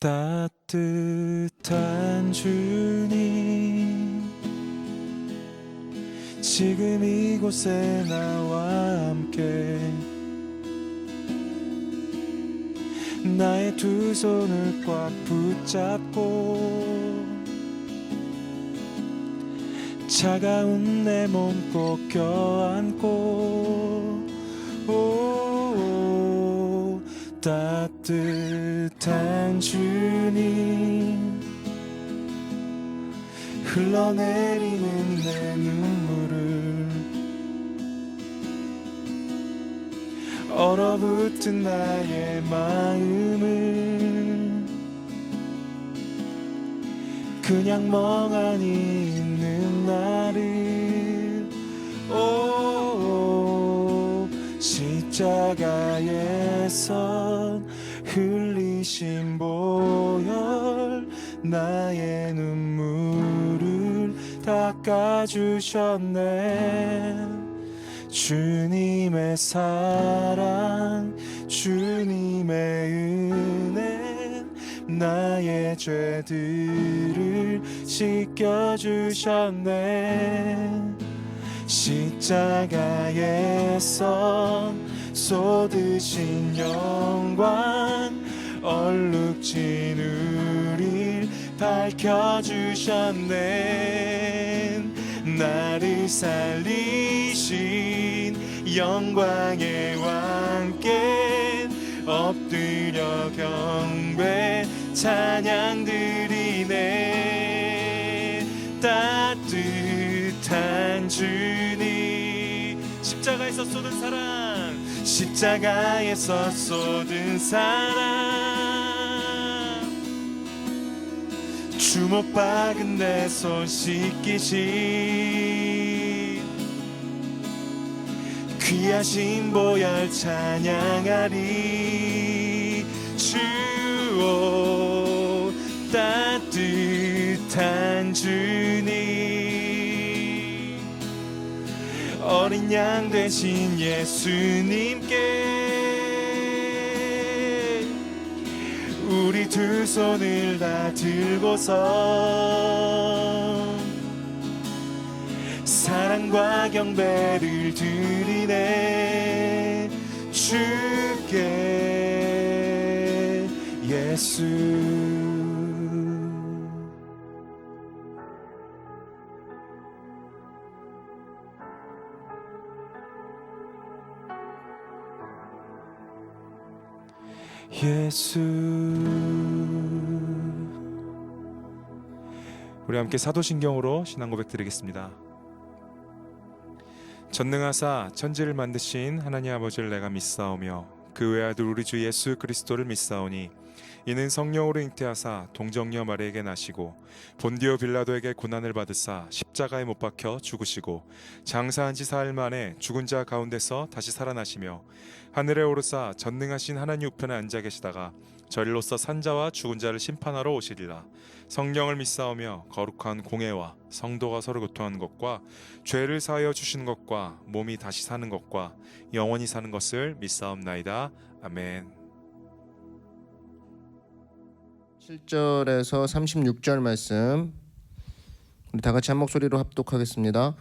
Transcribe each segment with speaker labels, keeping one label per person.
Speaker 1: 따뜻한 주님, 지금 이곳에 나와 함께 나의 두 손을 꽉 붙잡고 차가운 내 몸 꼭 껴안고 따뜻한 주님, 흘러내리는 내 눈물을 얼어붙은 나의 마음을 그냥 멍하니 있는 나를 십자가에서 흘리신 보혈 나의 눈물을 닦아주셨네. 주님의 사랑, 주님의 은혜, 나의 죄들을 씻겨주셨네. 십자가에서 쏟으신 영광, 얼룩진 우릴 밝혀주셨네. 나를 살리신 영광의 왕께 엎드려 경배 찬양 드리네. 따뜻한 주님, 십자가에서 쏟은 사랑, 십자가에서 쏟은 사랑, 주먹박은 내 손 씻기신 귀하신 보혈 찬양하리. 주오 따뜻한 주님, 어린 양 되신 예수님께 우리 두 손을 다 들고서 사랑과 경배를 드리네. 주께 예수. 예수. 우리 함께 사도신경으로 신앙 고백 드리겠습니다. 전능하사 천지를 만드신 하나님 아버지를 내가 믿사오며 그 외아들 우리 주 예수 그리스도를 믿사오니 이는 성령으로 잉태하사 동정녀 마리에게 나시고 본디오 빌라도에게 고난을 받으사 십자가에 못 박혀 죽으시고 장사한 지 사흘 만에 죽은 자 가운데서 다시 살아나시며 하늘에 오르사 전능하신 하나님 우편에 앉아 계시다가 저리로서 산자와 죽은 자를 심판하러 오시리라. 성령을 믿사오며 거룩한 공회와 성도가 서로 교통하는 것과 죄를 사하여 주시는 것과 몸이 다시 사는 것과 영원히 사는 것을 믿사옵나이다. 아멘.
Speaker 2: 7절에서 36절 말씀 우리 다 같이 한 목소리로 합독하겠습니다.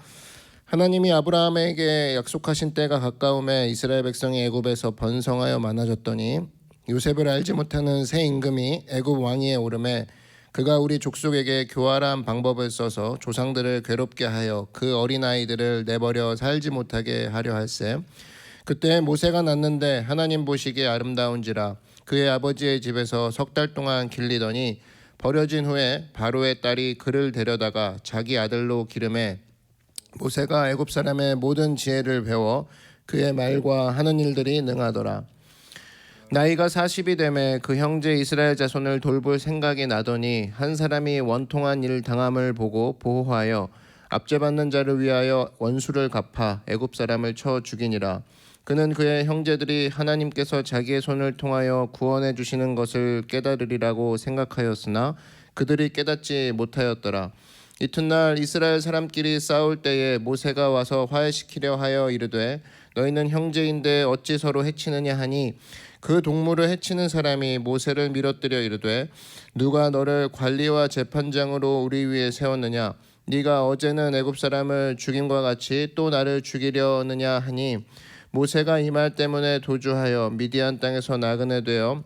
Speaker 2: 하나님이 아브라함에게 약속하신 때가 가까움에 이스라엘 백성이 애굽에서 번성하여 많아졌더니 요셉을 알지 못하는 새 임금이 애굽 왕위에 오르매 그가 우리 족속에게 교활한 방법을 써서 조상들을 괴롭게 하여 그 어린아이들을 내버려 살지 못하게 하려 할세. 그때 모세가 낳는데 하나님 보시기에 아름다운지라 그의 아버지의 집에서 석 달 동안 길리더니 버려진 후에 바로의 딸이 그를 데려다가 자기 아들로 기름해 모세가 애굽 사람의 모든 지혜를 배워 그의 말과 하는 일들이 능하더라. 나이가 40이 되매 그 형제 이스라엘 자손을 돌볼 생각이 나더니 한 사람이 원통한 일 당함을 보고 보호하여 압제받는 자를 위하여 원수를 갚아 애굽 사람을 쳐 죽이니라. 그는 그의 형제들이 하나님께서 자기의 손을 통하여 구원해 주시는 것을 깨달으리라고 생각하였으나 그들이 깨닫지 못하였더라. 이튿날 이스라엘 사람끼리 싸울 때에 모세가 와서 화해시키려 하여 이르되 너희는 형제인데 어찌 서로 해치느냐 하니 그 동물을 해치는 사람이 모세를 밀어뜨려 이르되 누가 너를 관리와 재판장으로 우리 위에 세웠느냐 네가 어제는 애굽 사람을 죽임과 같이 또 나를 죽이려느냐 하니 모세가 이 말 때문에 도주하여 미디안 땅에서 나그네 되어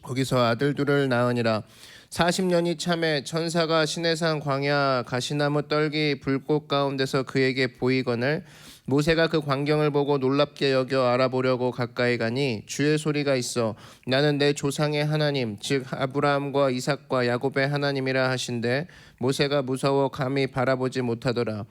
Speaker 2: 거기서 아들 둘을 낳으니라. 40년이 참에 천사가 시내산 광야 가시나무 떨기 불꽃 가운데서 그에게 보이거늘 모세가 그 광경을 보고 놀랍게 여겨 알아보려고 가까이 가니 주의 소리가 있어 나는 내 조상의 하나님 즉 아브라함과 이삭과 야곱의 하나님이라 하신대 모세가 무서워 감히 바라보지 못하더라.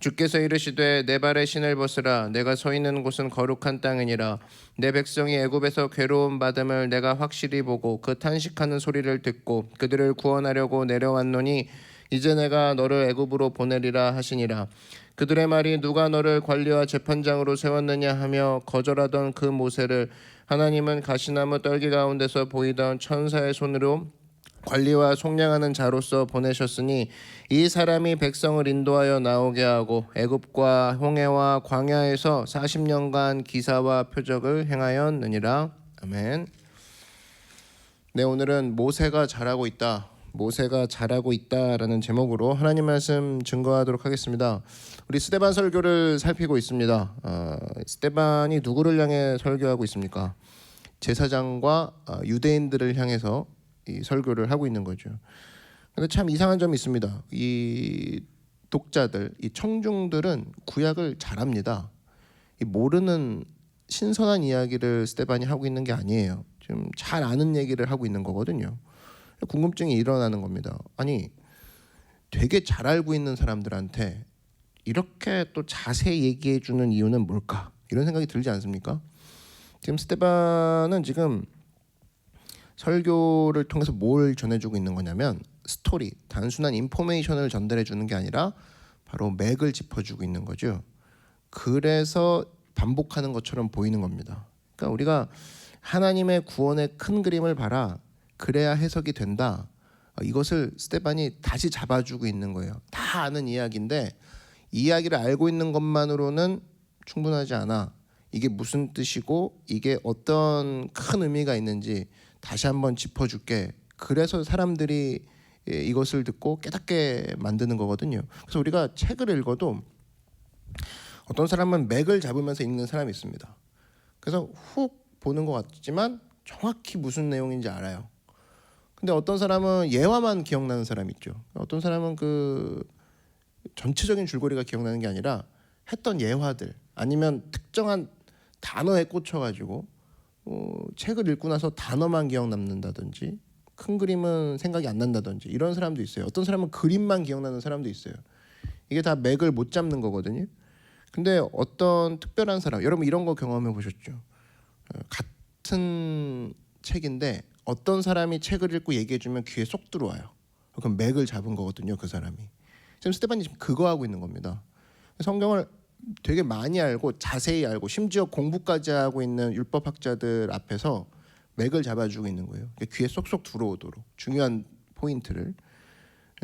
Speaker 2: 주께서 이르시되 내 발에 신을 벗으라 내가 서 있는 곳은 거룩한 땅이니라. 내 백성이 애굽에서 괴로움 받음을 내가 확실히 보고 그 탄식하는 소리를 듣고 그들을 구원하려고 내려왔노니 이제 내가 너를 애굽으로 보내리라 하시니라. 그들의 말이 누가 너를 관리와 재판장으로 세웠느냐 하며 거절하던 그 모세를 하나님은 가시나무 떨기 가운데서 보이던 천사의 손으로 관리와 속량하는 자로서 보내셨으니 이 사람이 백성을 인도하여 나오게 하고 애굽과 홍해와 광야에서 40년간 기사와 표적을 행하였느니라. 아멘. 네, 오늘은 모세가 잘하고 있다. 모세가 잘하고 있다라는 제목으로 하나님 말씀 증거하도록 하겠습니다. 우리 스데반 설교를 살피고 있습니다. 스데반이 누구를 향해 설교하고 있습니까? 제사장과 유대인들을 향해서 이 설교를 하고 있는 거죠. 근데 참 이상한 점이 있습니다. 이 독자들, 이 청중들은 구약을 잘합니다. 이 모르는 신선한 이야기를 스데반이 하고 있는 게 아니에요. 지금 잘 아는 얘기를 하고 있는 거거든요. 궁금증이 일어나는 겁니다. 아니 되게 잘 알고 있는 사람들한테 이렇게 또 자세히 얘기해 주는 이유는 뭘까? 이런 생각이 들지 않습니까? 지금 스데반은 지금 설교를 통해서 뭘 전해주고 있는 거냐면 스토리, 단순한 인포메이션을 전달해 주는 게 아니라 바로 맥을 짚어주고 있는 거죠. 그래서 반복하는 것처럼 보이는 겁니다. 그러니까 우리가 하나님의 구원의 큰 그림을 봐라. 그래야 해석이 된다. 이것을 스데반이 다시 잡아주고 있는 거예요. 다 아는 이야기인데 이야기를 알고 있는 것만으로는 충분하지 않아. 이게 무슨 뜻이고 이게 어떤 큰 의미가 있는지 다시 한번 짚어줄게. 그래서 사람들이 이것을 듣고 깨닫게 만드는 거거든요. 그래서 우리가 책을 읽어도 어떤 사람은 맥을 잡으면서 읽는 사람이 있습니다. 그래서 훅 보는 것 같지만 정확히 무슨 내용인지 알아요. 근데 어떤 사람은 예화만 기억나는 사람이 있죠. 어떤 사람은 그 전체적인 줄거리가 기억나는 게 아니라 했던 예화들 아니면 특정한 단어에 꽂혀가지고 책을 읽고 나서 단어만 기억 남는다든지 큰 그림은 생각이 안 난다든지 이런 사람도 있어요. 어떤 사람은 그림만 기억나는 사람도 있어요. 이게 다 맥을 못 잡는 거거든요. 근데 어떤 특별한 사람, 여러분 이런 거 경험해 보셨죠? 같은 책인데 어떤 사람이 책을 읽고 얘기해주면 귀에 쏙 들어와요. 그럼 맥을 잡은 거거든요, 그 사람이. 지금 스데반이 지금 그거 하고 있는 겁니다. 성경을 되게 많이 알고 자세히 알고 심지어 공부까지 하고 있는 율법학자들 앞에서 맥을 잡아주고 있는 거예요. 귀에 쏙쏙 들어오도록 중요한 포인트를.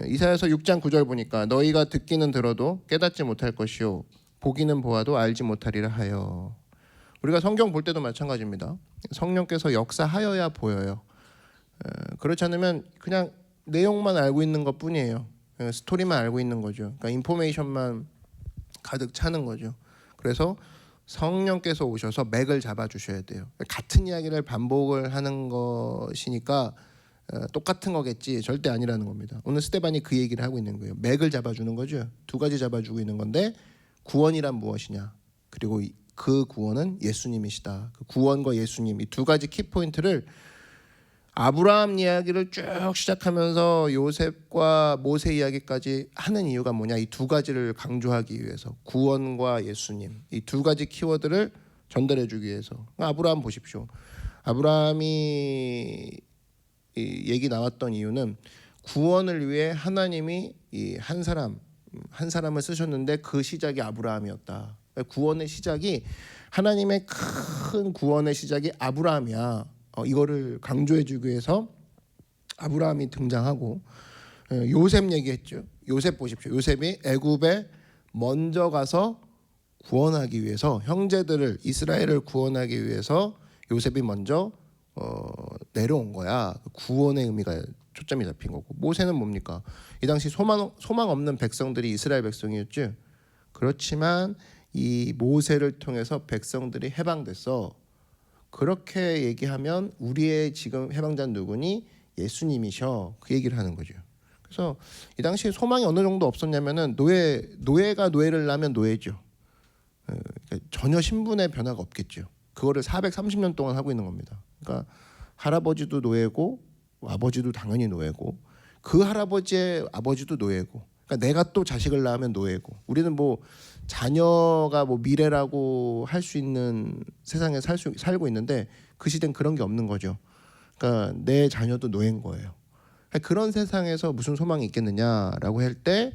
Speaker 2: 이사야서 6장 9절 보니까 너희가 듣기는 들어도 깨닫지 못할 것이요 보기는 보아도 알지 못하리라 하여. 우리가 성경 볼 때도 마찬가지입니다. 성령께서 역사하여야 보여요. 그렇지 않으면 그냥 내용만 알고 있는 것뿐이에요. 스토리만 알고 있는 거죠. 그러니까 인포메이션만 가득 차는 거죠. 그래서 성령께서 오셔서 맥을 잡아주셔야 돼요. 같은 이야기를 반복을 하는 것이니까 똑같은 거겠지 절대 아니라는 겁니다. 오늘 스데반이 그 얘기를 하고 있는 거예요. 맥을 잡아주는 거죠. 두 가지 잡아주고 있는 건데 구원이란 무엇이냐 그리고 그 구원은 예수님이시다. 그 구원과 예수님 이 두 가지 키포인트를 아브라함 이야기를 쭉 시작하면서 요셉과 모세 이야기까지 하는 이유가 뭐냐 이 두 가지를 강조하기 위해서 구원과 예수님 이 두 가지 키워드를 전달해 주기 위해서 아브라함 보십시오. 아브라함이 이 얘기 나왔던 이유는 구원을 위해 하나님이 이 한 사람을 쓰셨는데 그 시작이 아브라함이었다. 구원의 시작이 하나님의 큰 구원의 시작이 아브라함이야. 이거를 강조해주기 위해서 아브라함이 등장하고 요셉 얘기했죠. 요셉 보십시오. 요셉이 애굽에 먼저 가서 구원하기 위해서 형제들을 이스라엘을 구원하기 위해서 요셉이 먼저 내려온 거야. 구원의 의미가 초점이 잡힌 거고. 모세는 뭡니까? 이 당시 소망 없는 백성들이 이스라엘 백성이었죠. 그렇지만 이 모세를 통해서 백성들이 해방됐어. 그렇게 얘기하면 우리의 지금 해방자는 누구니? 예수님이셔. 그 얘기를 하는 거죠. 그래서 이 당시에 소망이 어느 정도 없었냐면은 노예가 노예를 낳으면 노예죠. 그러니까 전혀 신분의 변화가 없겠죠. 그거를 430년 동안 하고 있는 겁니다. 그러니까 할아버지도 노예고 아버지도 당연히 노예고 그 할아버지의 아버지도 노예고 그러니까 내가 또 자식을 낳으면 노예고 우리는 뭐 자녀가 뭐 미래라고 할 수 있는 세상에 살고 있는데 그 시대는 그런 게 없는 거죠. 그러니까 내 자녀도 노예인 거예요. 그러니까 그런 세상에서 무슨 소망이 있겠느냐라고 할 때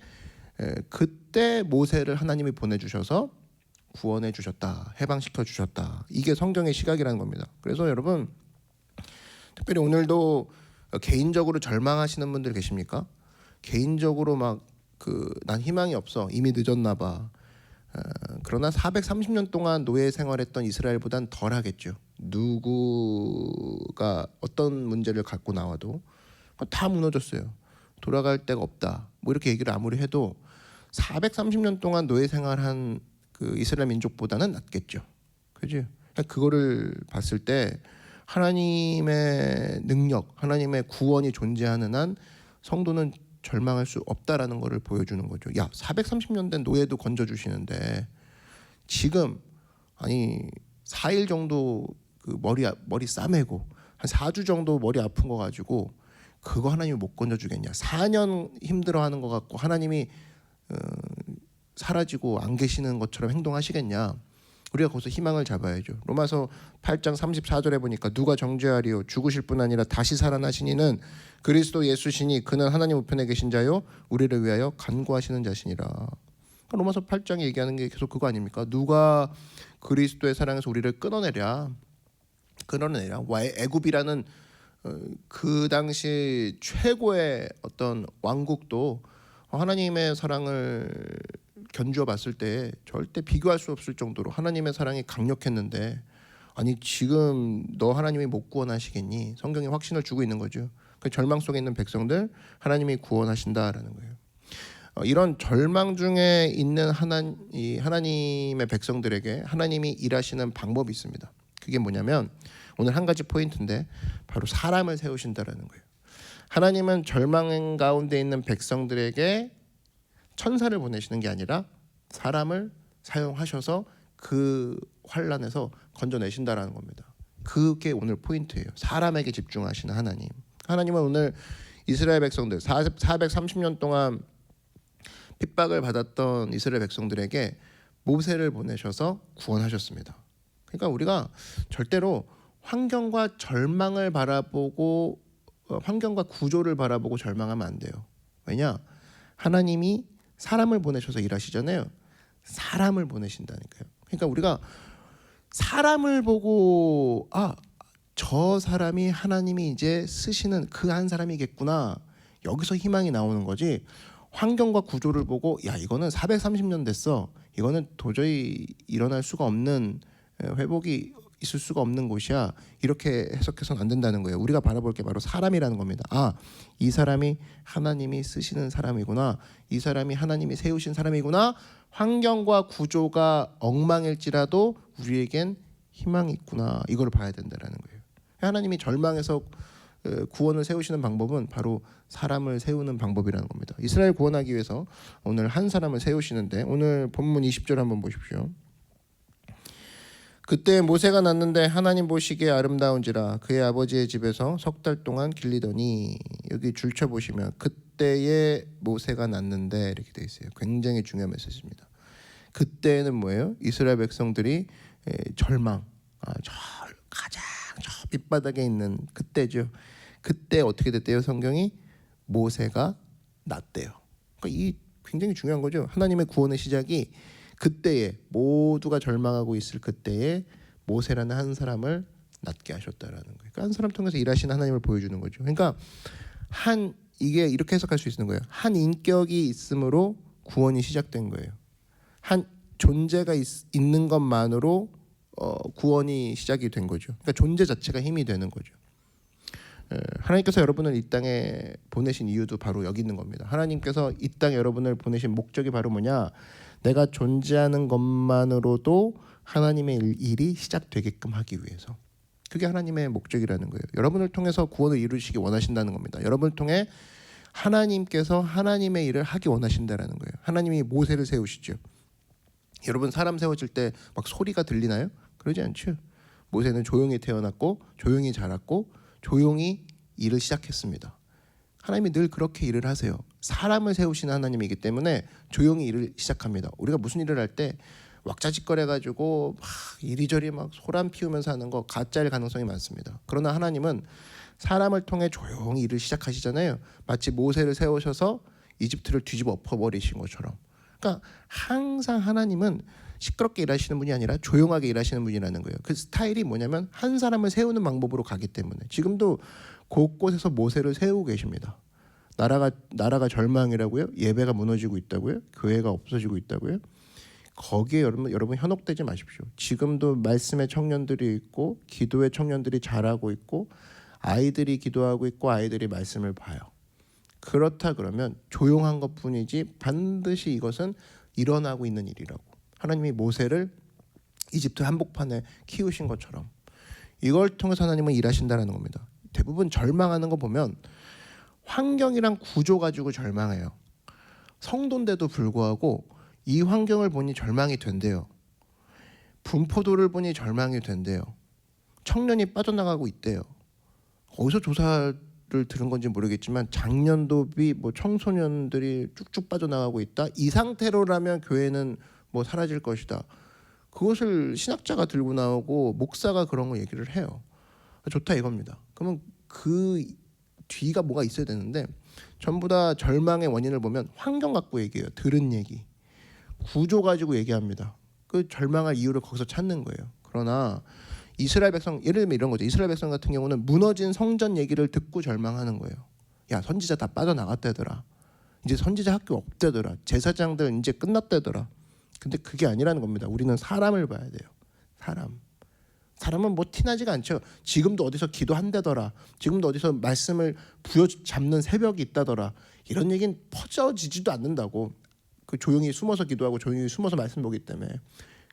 Speaker 2: 그때 모세를 하나님이 보내주셔서 구원해 주셨다, 해방시켜 주셨다. 이게 성경의 시각이라는 겁니다. 그래서 여러분 특별히 오늘도 개인적으로 절망하시는 분들 계십니까? 개인적으로 막 난 희망이 없어, 이미 늦었나 봐. 그러나 430년 동안 노예 생활했던 이스라엘보단 덜하겠죠. 누구가 어떤 문제를 갖고 나와도 다 무너졌어요. 돌아갈 데가 없다. 뭐 이렇게 얘기를 아무리 해도 430년 동안 노예 생활한 그 이스라엘 민족보다는 낫겠죠. 그죠? 그거를 봤을 때 하나님의 능력, 하나님의 구원이 존재하는 한 성도는 절망할 수 없다라는 것을 보여주는 거죠. 야, 430년 된 노예도 건져주시는데 지금 아니 4일 정도 그 머리 싸매고 한 4주 정도 머리 아픈 거 가지고 그거 하나님이 못 건져주겠냐? 4년 힘들어하는 거 갖고 하나님이 사라지고 안 계시는 것처럼 행동하시겠냐? 우리가 거기서 희망을 잡아야죠. 로마서 8장 34절에 보니까 누가 정죄하리요? 죽으실 뿐 아니라 다시 살아나시니는 그리스도 예수시니 그는 하나님 우편에 계신 자요 우리를 위하여 간구하시는 자시니라. 그러니까 로마서 8장에 얘기하는 게 계속 그거 아닙니까? 누가 그리스도의 사랑에서 우리를 끊어내랴. 애굽이라는 그 당시 최고의 어떤 왕국도 하나님의 사랑을 견주어 봤을 때 절대 비교할 수 없을 정도로 하나님의 사랑이 강력했는데 아니 지금 너 하나님이 못 구원하시겠니? 성경이 확신을 주고 있는 거죠. 그 절망 속에 있는 백성들 하나님이 구원하신다라는 거예요. 이런 절망 중에 있는 하나님의 백성들에게 하나님이 일하시는 방법이 있습니다. 그게 뭐냐면 오늘 한 가지 포인트인데 바로 사람을 세우신다라는 거예요. 하나님은 절망 가운데 있는 백성들에게 천사를 보내시는 게 아니라 사람을 사용하셔서 그 환난에서 건져내신다라는 겁니다. 그게 오늘 포인트예요. 사람에게 집중하시는 하나님. 하나님은 오늘 이스라엘 백성들 430년 동안 핍박을 받았던 이스라엘 백성들에게 모세를 보내셔서 구원하셨습니다. 그러니까 우리가 절대로 환경과 절망을 바라보고 환경과 구조를 바라보고 절망하면 안 돼요. 왜냐? 하나님이 사람을 보내셔서 일하시잖아요. 사람을 보내신다니까요. 그러니까 우리가 사람을 보고 저 사람이 하나님이 이제 쓰시는 그 한 사람이겠구나. 여기서 희망이 나오는 거지. 환경과 구조를 보고 야 이거는 430년 됐어. 이거는 도저히 일어날 수가 없는 회복이 있을 수가 없는 곳이야. 이렇게 해석해서는 안 된다는 거예요. 우리가 바라볼 게 바로 사람이라는 겁니다. 이 사람이 하나님이 쓰시는 사람이구나. 이 사람이 하나님이 세우신 사람이구나. 환경과 구조가 엉망일지라도 우리에겐 희망이 있구나. 이걸 봐야 된다는 거예요. 하나님이 절망에서 구원을 세우시는 방법은 바로 사람을 세우는 방법이라는 겁니다. 이스라엘 구원하기 위해서 오늘 한 사람을 세우시는데 오늘 본문 20절 한번 보십시오. 그때 모세가 났는데 하나님 보시기에 아름다운지라 그의 아버지의 집에서 석 달 동안 길리더니 여기 줄쳐 보시면 그때의 모세가 났는데 이렇게 돼 있어요. 굉장히 중요한 메시지입니다. 그때는 뭐예요? 이스라엘 백성들이 절망, 가장 저 밑바닥에 있는 그때죠. 그때 어떻게 됐대요? 성경이 모세가 났대요. 그러니까 이 굉장히 중요한 거죠. 하나님의 구원의 시작이 그때에 모두가 절망하고 있을 그때에 모세라는 한 사람을 낫게 하셨다라는 거예요. 그러니까 한 사람 통해서 일하시는 하나님을 보여주는 거죠. 그러니까 이게 이렇게 해석할 수 있는 거예요. 한 인격이 있음으로 구원이 시작된 거예요. 한 존재가 있는 것만으로 구원이 시작이 된 거죠. 그러니까 존재 자체가 힘이 되는 거죠. 하나님께서 여러분을 이 땅에 보내신 이유도 바로 여기 있는 겁니다. 하나님께서 이 땅에 여러분을 보내신 목적이 바로 뭐냐? 내가 존재하는 것만으로도 하나님의 일이 시작되게끔 하기 위해서. 그게 하나님의 목적이라는 거예요. 여러분을 통해서 구원을 이루시기 원하신다는 겁니다. 여러분을 통해 하나님께서 하나님의 일을 하기 원하신다라는 거예요. 하나님이 모세를 세우시죠. 여러분 사람 세워질 때 막 소리가 들리나요? 그러지 않죠. 모세는 조용히 태어났고 조용히 자랐고 조용히 일을 시작했습니다. 하나님이 늘 그렇게 일을 하세요. 사람을 세우시는 하나님이기 때문에 조용히 일을 시작합니다. 우리가 무슨 일을 할 때 왁자지껄해가지고 막 이리저리 막 소란 피우면서 하는 거 가짜일 가능성이 많습니다. 그러나 하나님은 사람을 통해 조용히 일을 시작하시잖아요. 마치 모세를 세우셔서 이집트를 뒤집어 엎어버리신 것처럼. 그러니까 항상 하나님은 시끄럽게 일하시는 분이 아니라 조용하게 일하시는 분이라는 거예요. 그 스타일이 뭐냐면 한 사람을 세우는 방법으로 가기 때문에 지금도 곳곳에서 모세를 세우고 계십니다. 나라가 절망이라고요? 예배가 무너지고 있다고요? 교회가 없어지고 있다고요? 거기에 여러분 현혹되지 마십시오. 지금도 말씀의 청년들이 있고 기도의 청년들이 자라고 있고 아이들이 기도하고 있고 아이들이 말씀을 봐요. 그렇다 그러면 조용한 것뿐이지 반드시 이것은 일어나고 있는 일이라고. 하나님이 모세를 이집트 한복판에 키우신 것처럼 이걸 통해서 하나님은 일하신다라는 겁니다. 대부분 절망하는 거 보면 환경이랑 구조 가지고 절망해요. 성도인데도 불구하고 이 환경을 보니 절망이 된대요. 분포도를 보니 절망이 된대요. 청년이 빠져나가고 있대요. 어디서 조사를 들은 건지 모르겠지만 작년도비 뭐 청소년들이 쭉쭉 빠져나가고 있다. 이 상태로라면 교회는 뭐 사라질 것이다. 그것을 신학자가 들고 나오고 목사가 그런 거 얘기를 해요. 좋다 이겁니다. 그러면 그 뒤가 뭐가 있어야 되는데 전부 다 절망의 원인을 보면 환경 갖고 얘기해요. 들은 얘기. 구조 가지고 얘기합니다. 그 절망할 이유를 거기서 찾는 거예요. 그러나 이스라엘 백성, 예를 들면 이런 거죠. 이스라엘 백성 같은 경우는 무너진 성전 얘기를 듣고 절망하는 거예요. 야, 선지자 다 빠져나갔다더라. 이제 선지자 학교 없다더라. 제사장들 이제 끝났다더라. 근데 그게 아니라는 겁니다. 우리는 사람을 봐야 돼요. 사람은 뭐 티나지가 않죠. 지금도 어디서 기도한다더라. 지금도 어디서 말씀을 부여잡는 새벽이 있다더라. 이런 얘기는 퍼져지지도 않는다고. 그 조용히 숨어서 기도하고 조용히 숨어서 말씀 보기 때문에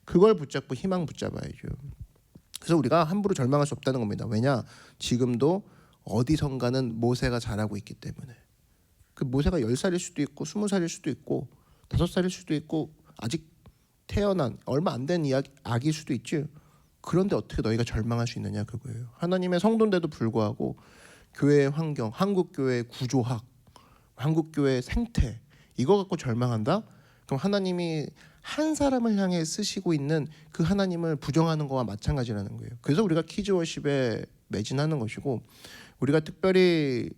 Speaker 2: 그걸 붙잡고 희망 붙잡아야죠. 그래서 우리가 함부로 절망할 수 없다는 겁니다. 왜냐? 지금도 어디선가는 모세가 자라고 있기 때문에. 그 모세가 10살일 수도 있고 20살일 수도 있고 5살일 수도 있고 아직 태어난 얼마 안 된 아기일 수도 있지. 그런데 어떻게 너희가 절망할 수 있느냐 그거예요. 하나님의 성도인데도 불구하고 교회의 환경, 한국교회의 구조학, 한국교회의 생태 이거 갖고 절망한다? 그럼 하나님이 한 사람을 향해 쓰시고 있는 그 하나님을 부정하는 거와 마찬가지라는 거예요. 그래서 우리가 키즈워십에 매진하는 것이고 우리가 특별히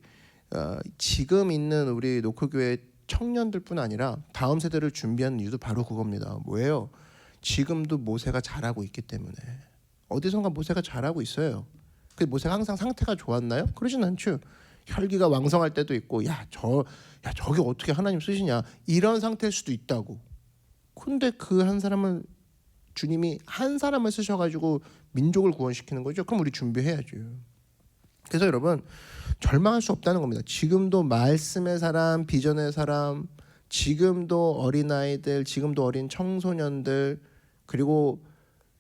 Speaker 2: 지금 있는 우리 노크교회 청년들뿐 아니라 다음 세대를 준비하는 이유도 바로 그겁니다. 뭐예요? 지금도 모세가 자라고 있기 때문에 어디선가 모세가 자라고 있어요. 그 모세가 항상 상태가 좋았나요? 그러진 않죠. 혈기가 왕성할 때도 있고 저게 어떻게 하나님 쓰시냐 이런 상태일 수도 있다고. 근데 그 한 사람을 주님이 한 사람을 쓰셔가지고 민족을 구원시키는 거죠. 그럼 우리 준비해야죠. 그래서 여러분 절망할 수 없다는 겁니다. 지금도 말씀의 사람, 비전의 사람, 지금도 어린아이들, 지금도 어린 청소년들 그리고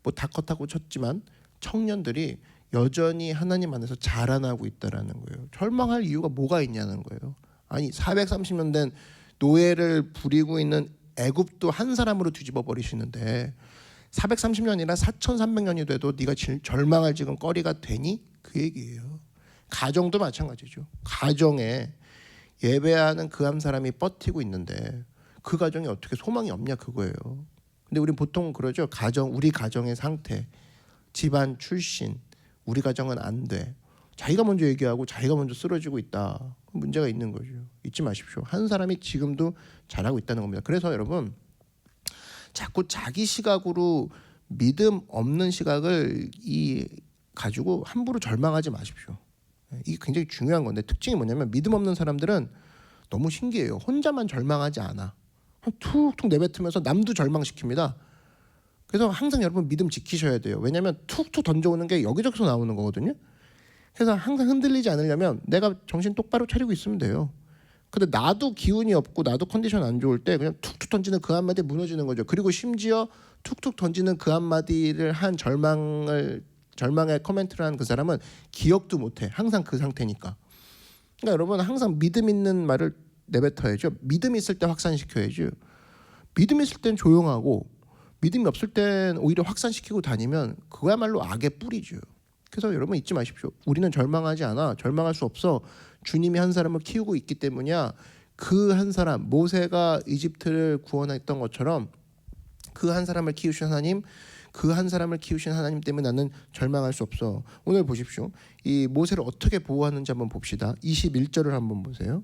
Speaker 2: 뭐 다 컷하고 쳤지만 청년들이 여전히 하나님 안에서 자라나고 있다라는 거예요. 절망할 이유가 뭐가 있냐는 거예요. 아니 430년 된 노예를 부리고 있는 애굽도 한 사람으로 뒤집어 버리시는데 430년이나 4,300년이 돼도 네가 절망할 지금 거리가 되니? 그 얘기예요. 가정도 마찬가지죠. 가정에 예배하는 그 한 사람이 버티고 있는데 그 가정이 어떻게 소망이 없냐 그거예요. 근데 우리 보통 그러죠. 우리 가정의 상태, 집안 출신, 우리 가정은 안 돼. 자기가 먼저 얘기하고 자기가 먼저 쓰러지고 있다. 문제가 있는 거죠. 잊지 마십시오. 한 사람이 지금도 잘하고 있다는 겁니다. 그래서 여러분 자꾸 자기 시각으로 믿음 없는 시각을 가지고 함부로 절망하지 마십시오. 이게 굉장히 중요한 건데 특징이 뭐냐면 믿음 없는 사람들은 너무 신기해요. 혼자만 절망하지 않아. 툭툭 내뱉으면서 남도 절망시킵니다. 그래서 항상 여러분 믿음 지키셔야 돼요. 왜냐하면 툭툭 던져오는 게 여기저기서 나오는 거거든요. 그래서 항상 흔들리지 않으려면 내가 정신 똑바로 차리고 있으면 돼요. 근데 나도 기운이 없고 나도 컨디션 안 좋을 때 그냥 툭툭 던지는 그 한마디에 무너지는 거죠. 그리고 심지어 툭툭 던지는 그 한마디를 한 절망의 코멘트를 한 그 사람은 기억도 못해. 항상 그 상태니까. 그러니까 여러분 항상 믿음 있는 말을 내뱉어야죠. 믿음 있을 때 확산시켜야죠. 믿음 있을 땐 조용하고 믿음이 없을 땐 오히려 확산시키고 다니면 그거야말로 악의 뿌리죠. 그래서 여러분 잊지 마십시오. 우리는 절망하지 않아. 절망할 수 없어. 주님이 한 사람을 키우고 있기 때문이야. 그 한 사람, 모세가 이집트를 구원했던 것처럼 그 한 사람을 키우신 하나님, 그 한 사람을 키우신 하나님 때문에 나는 절망할 수 없어. 오늘 보십시오. 이 모세를 어떻게 보호하는지 한번 봅시다. 21절을 한번 보세요.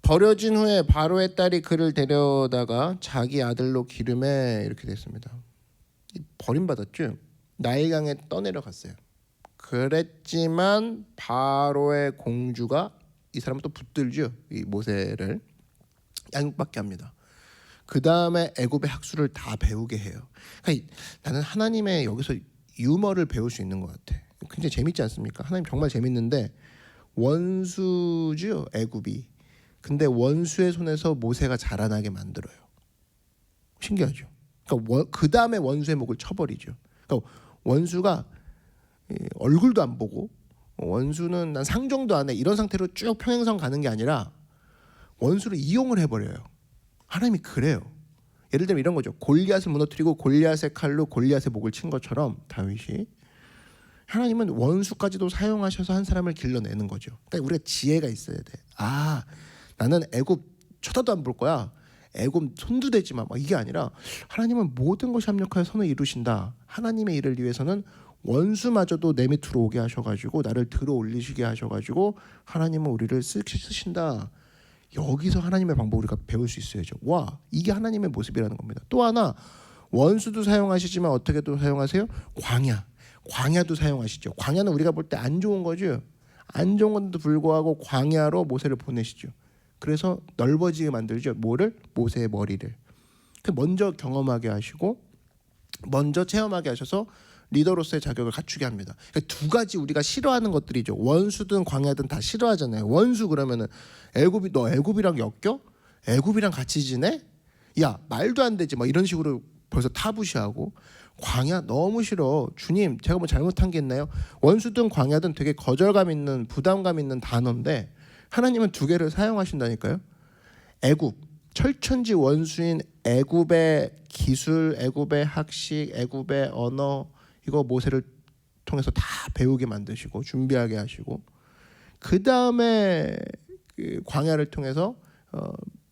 Speaker 2: 버려진 후에 바로의 딸이 그를 데려다가 자기 아들로 기름에 이렇게 됐습니다. 버림받았죠. 나일강에 떠내려갔어요. 그랬지만 바로의 공주가 이 사람을 또 붙들죠. 이 모세를 양육받게 합니다. 그 다음에 애굽의 학술을 다 배우게 해요. 그러니까 나는 하나님의 여기서 유머를 배울 수 있는 것 같아. 굉장히 재밌지 않습니까? 하나님 정말 재밌는데 원수죠 애굽이. 근데 원수의 손에서 모세가 자라나게 만들어요. 신기하죠. 그러니까 그 다음에 원수의 목을 쳐버리죠. 그러니까 원수가 얼굴도 안 보고 원수는 난 상종도 안 해 이런 상태로 쭉 평행선 가는 게 아니라 원수를 이용을 해버려요. 하나님이 그래요. 예를 들면 이런 거죠. 골리앗을 무너뜨리고 골리앗의 칼로 골리앗의 목을 친 것처럼 다윗이 하나님은 원수까지도 사용하셔서 한 사람을 길러내는 거죠. 그러니까 우리가 지혜가 있어야 돼. 아, 나는 애굽 쳐다도 안 볼 거야. 애굽 손도 대지 마. 막 이게 아니라 하나님은 모든 것이 합력하여 선을 이루신다. 하나님의 일을 위해서는 원수마저도 내 밑으로 오게 하셔가지고 나를 들어 올리시게 하셔가지고 하나님은 우리를 쓰신다. 여기서 하나님의 방법을 우리가 배울 수 있어야죠. 와, 이게 하나님의 모습이라는 겁니다. 또 하나 원수도 사용하시지만 어떻게 또 사용하세요? 광야도 사용하시죠. 광야는 우리가 볼 때 안 좋은 거죠. 안 좋은 건데도 불구하고 광야로 모세를 보내시죠. 그래서 넓어지게 만들죠. 뭐를? 모세의 머리를. 먼저 경험하게 하시고 먼저 체험하게 하셔서 리더로서의 자격을 갖추게 합니다. 그러니까 두 가지 우리가 싫어하는 것들이죠. 원수든 광야든 다 싫어하잖아요. 원수 그러면은 애굽이 너 애굽이랑 엮여? 애굽이랑 같이 지내? 야 말도 안 되지. 막 이런 식으로 벌써 타부시하고 광야 너무 싫어. 주님 제가 뭐 잘못한 게 있나요? 원수든 광야든 되게 거절감 있는 부담감 있는 단어인데 하나님은 두 개를 사용하신다니까요. 애굽 철천지 원수인 애굽의 기술, 애굽의 학식, 애굽의 언어 이거 모세를 통해서 다 배우게 만드시고 준비하게 하시고 그 다음에 그 광야를 통해서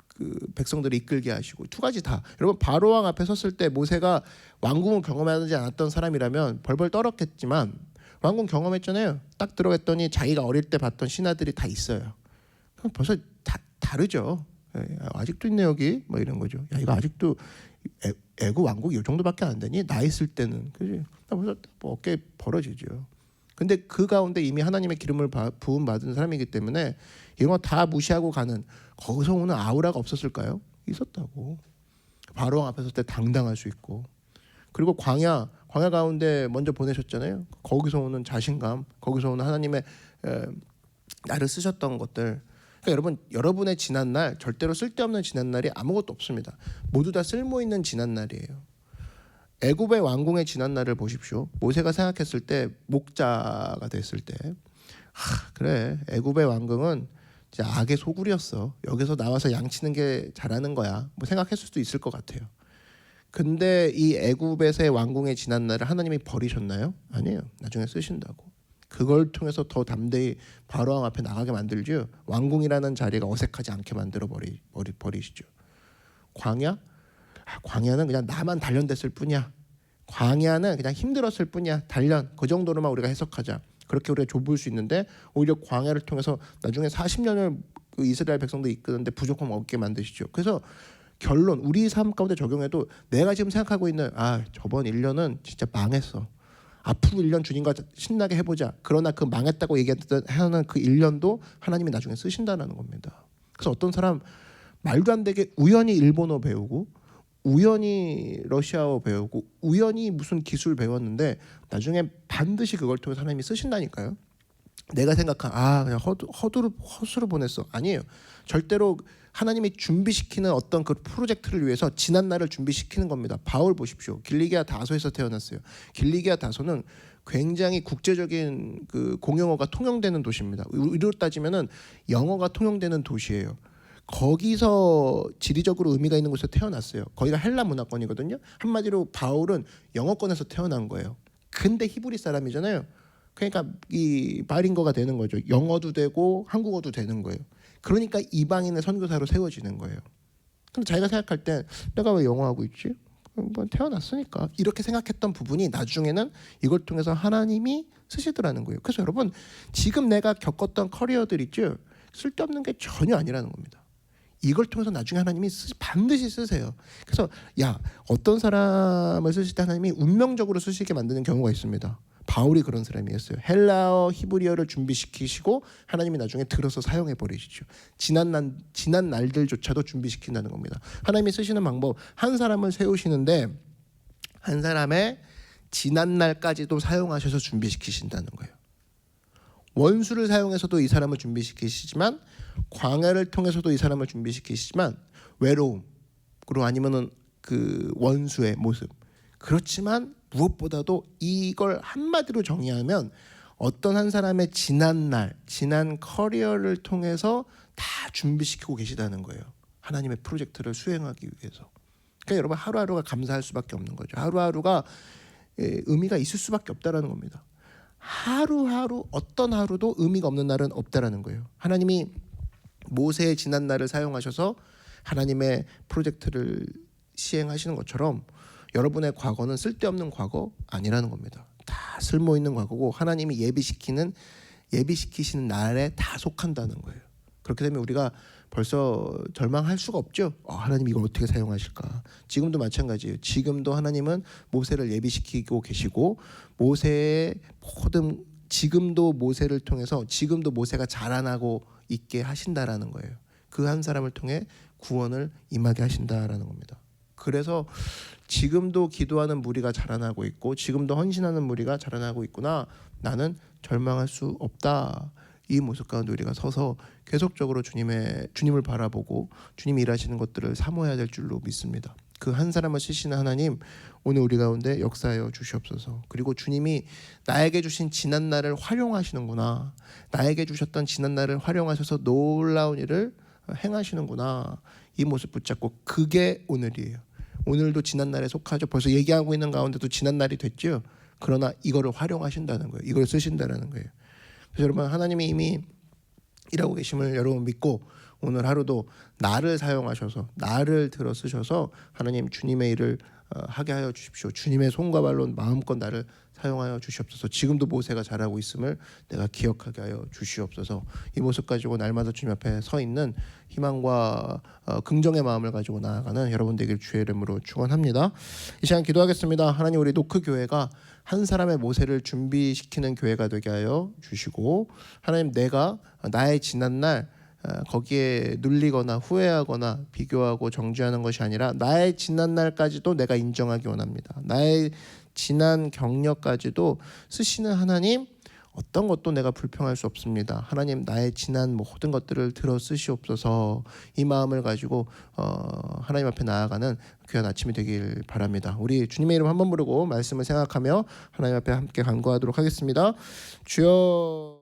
Speaker 2: 그 백성들을 이끌게 하시고 두 가지 다. 여러분 바로 왕 앞에 섰을 때 모세가 왕궁을 경험하지 않았던 사람이라면 벌벌 떨었겠지만 왕궁 경험했잖아요. 딱 들어갔더니 자기가 어릴 때 봤던 신하들이 다 있어요. 그럼 벌써 다르죠. 아직도 있네 여기 뭐 이런 거죠. 야 이거 아직도 애국 왕국이 이 정도밖에 안 되니? 나 있을 때는 그지? 벌써 뭐 어깨 벌어지죠. 근데 그 가운데 이미 하나님의 기름을 부음 받은 사람이기 때문에 이런 거 다 무시하고 가는 거기서 오는 아우라가 없었을까요? 있었다고. 바로왕 앞에 섰을 때 당당할 수 있고 그리고 광야 가운데 먼저 보내셨잖아요. 거기서 오는 자신감, 거기서 오는 하나님의 나를 쓰셨던 것들. 그러니까 여러분의 지난날 절대로 쓸데없는 지난날이 아무것도 없습니다. 모두 다 쓸모있는 지난날이에요. 애굽의 왕궁의 지난날을 보십시오. 모세가 생각했을 때 목자가 됐을 때 그래 애굽의 왕궁은 진짜 악의 소굴이었어. 여기서 나와서 양치는 게 잘하는 거야. 뭐 생각했을 수도 있을 것 같아요. 근데 이 애굽에서의 왕궁의 지난날을 하나님이 버리셨나요? 아니에요. 나중에 쓰신다고. 그걸 통해서 더 담대히 바로왕 앞에 나가게 만들죠. 왕궁이라는 자리가 어색하지 않게 만들어 버리시죠. 광야? 광야는 그냥 나만 단련됐을 뿐이야. 광야는 그냥 힘들었을 뿐이야. 단련. 그 정도로만 우리가 해석하자. 그렇게 우리가 좁을 수 있는데 오히려 광야를 통해서 나중에 40년을 그 이스라엘 백성들이 이끄는데 부족함 없게 만드시죠. 그래서 결론 우리 삶 가운데 적용해도 내가 지금 생각하고 있는 저번 1년은 진짜 망했어. 앞으로 1년 주님과 신나게 해보자. 그러나 그 망했다고 얘기하는 그 1년도 하나님이 나중에 쓰신다는 겁니다. 그래서 어떤 사람 말도 안 되게 우연히 일본어 배우고 우연히 러시아어 배우고 우연히 무슨 기술 배웠는데 나중에 반드시 그걸 통해서 하나님이 쓰신다니까요. 내가 생각한 그냥 허수로 보냈어. 아니에요. 절대로 하나님이 준비시키는 어떤 그 프로젝트를 위해서 지난 날을 준비시키는 겁니다. 바울 보십시오. 길리기아 다소에서 태어났어요. 길리기아 다소는 굉장히 국제적인 그 공용어가 통용되는 도시입니다. 우리로 따지면은 영어가 통용되는 도시예요. 거기서 지리적으로 의미가 있는 곳에서 태어났어요. 거기가 헬라 문화권이거든요. 한마디로 바울은 영어권에서 태어난 거예요. 근데 히브리 사람이잖아요. 그러니까 이 바이링거가 되는 거죠. 영어도 되고 한국어도 되는 거예요. 그러니까 이방인의 선교사로 세워지는 거예요. 근데 자기가 생각할 때 내가 왜 영어하고 있지? 뭐 태어났으니까 이렇게 생각했던 부분이 나중에는 이걸 통해서 하나님이 쓰시더라는 거예요. 그래서 여러분 지금 내가 겪었던 커리어들 있죠? 쓸데없는 게 전혀 아니라는 겁니다. 이걸 통해서 나중에 하나님이 반드시 쓰세요. 그래서 어떤 사람을 쓰실 때 하나님이 운명적으로 쓰시게 만드는 경우가 있습니다. 바울이 그런 사람이었어요. 헬라어, 히브리어를 준비시키시고 하나님이 나중에 들어서 사용해 버리시죠. 지난 날들조차도 준비시킨다는 겁니다. 하나님이 쓰시는 방법, 한 사람을 세우시는데 한 사람의 지난 날까지도 사용하셔서 준비시키신다는 거예요. 원수를 사용해서도 이 사람을 준비시키시지만 광야를 통해서도 이 사람을 준비시키시지만 외로움 그리고 아니면은 그 원수의 모습 그렇지만 무엇보다도 이걸 한마디로 정의하면 어떤 한 사람의 지난 날, 지난 커리어를 통해서 다 준비시키고 계시다는 거예요. 하나님의 프로젝트를 수행하기 위해서. 그러니까 여러분 하루하루가 감사할 수밖에 없는 거죠. 하루하루가 의미가 있을 수밖에 없다라는 겁니다. 하루하루 어떤 하루도 의미가 없는 날은 없다라는 거예요. 하나님이 모세의 지난 날을 사용하셔서 하나님의 프로젝트를 시행하시는 것처럼 여러분의 과거는 쓸데없는 과거 아니라는 겁니다. 다 쓸모 있는 과거고 하나님이 예비시키시는 날에 다 속한다는 거예요. 그렇게 되면 우리가 벌써 절망할 수가 없죠. 하나님 이걸 어떻게 사용하실까? 지금도 마찬가지예요. 지금도 하나님은 모세를 예비시키고 계시고 모세의 모든 지금도 모세를 통해서 지금도 모세가 자라나고 있게 하신다라는 거예요. 그 한 사람을 통해 구원을 임하게 하신다라는 겁니다. 그래서 지금도 기도하는 무리가 자라나고 있고 지금도 헌신하는 무리가 자라나고 있구나. 나는 절망할 수 없다. 이 모습 가운데 우리가 서서 계속적으로 주님을 바라보고 주님이 일하시는 것들을 사모해야 될 줄로 믿습니다. 그 한 사람을 쓰시는 하나님 오늘 우리 가운데 역사하여 주시옵소서. 그리고 주님이 나에게 주신 지난 날을 활용하시는구나. 나에게 주셨던 지난 날을 활용하셔서 놀라운 일을 행하시는구나. 이 모습 붙잡고 그게 오늘이에요. 오늘도 지난 날에 속하죠. 벌써 얘기하고 있는 가운데도 지난 날이 됐죠. 그러나 이거를 활용하신다는 거예요. 이걸 쓰신다는 거예요. 그래서 여러분 하나님이 이미 일하고 계심을 여러분 믿고 오늘 하루도 나를 사용하셔서 나를 들어 쓰셔서 하나님 주님의 일을 하게 하여 주십시오. 주님의 손과 발로 마음껏 나를 사용하여 주시옵소서. 지금도 모세가 잘하고 있음을 내가 기억하게 하여 주시옵소서. 이 모습 가지고 날마다 주님 앞에 서 있는 희망과 긍정의 마음을 가지고 나아가는 여러분 되길 주의 이름으로 축원합니다. 이 시간 기도하겠습니다. 하나님 우리 노크 교회가 한 사람의 모세를 준비시키는 교회가 되게 하여 주시고 하나님 내가 나의 지난 날 거기에 눌리거나 후회하거나 비교하고 정죄하는 것이 아니라 나의 지난 날까지도 내가 인정하기 원합니다. 나의 지난 경력까지도 쓰시는 하나님 어떤 것도 내가 불평할 수 없습니다. 하나님 나의 지난 모든 것들을 들어 쓰시옵소서. 이 마음을 가지고 하나님 앞에 나아가는 귀한 아침이 되길 바랍니다. 우리 주님의 이름 한번 부르고 말씀을 생각하며 하나님 앞에 함께 간구하도록 하겠습니다. 주여